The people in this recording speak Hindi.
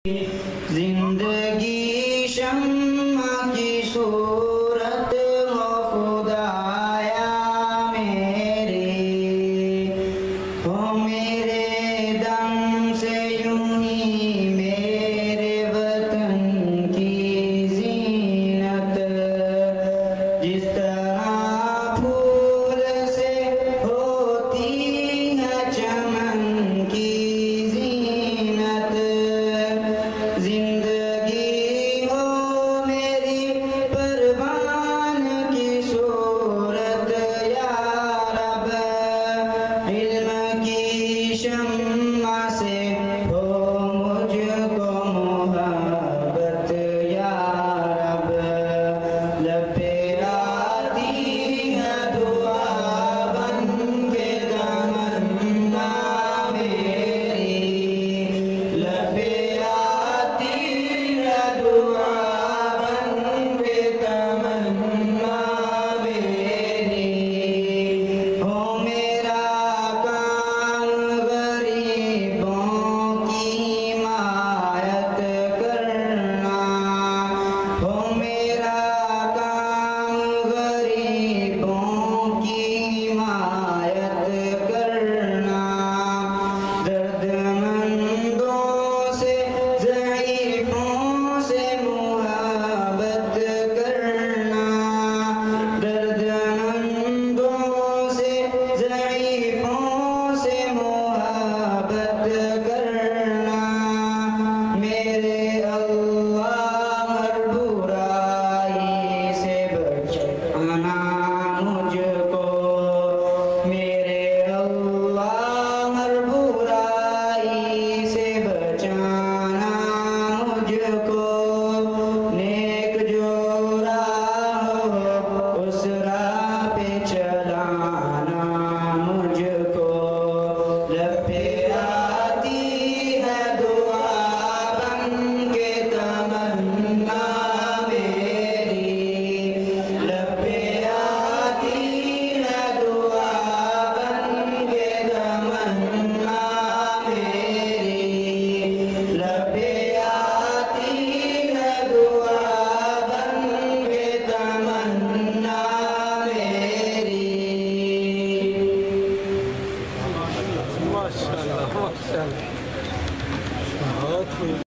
जिंदगी शम्मा की सूरत हो खुदाया मेरे, हो मेरे दम से यूं ही मेरे वतन की जीनत, जिस तरह फूल से होती है चमन की जीनत। जिंदगी हो मेरी परवान की सूरत या रब, इल्म की शम्मा से हो मुझको मोहब्बत या रब। लबे आती है दुआ बन के तमन्ना मेरी, लबे आती है दुआ बन के तमन्ना मेरी। हो मेरा काम गरीबों की हिमायत करना, हो मेरा काम गरीबों की हिमायत करना। दर्दमंदों से ज़ईफ़ों से मुहब्बत करना, दर्दमंदों से ज़ईफ़ों से मुहब्बत करना। मेरे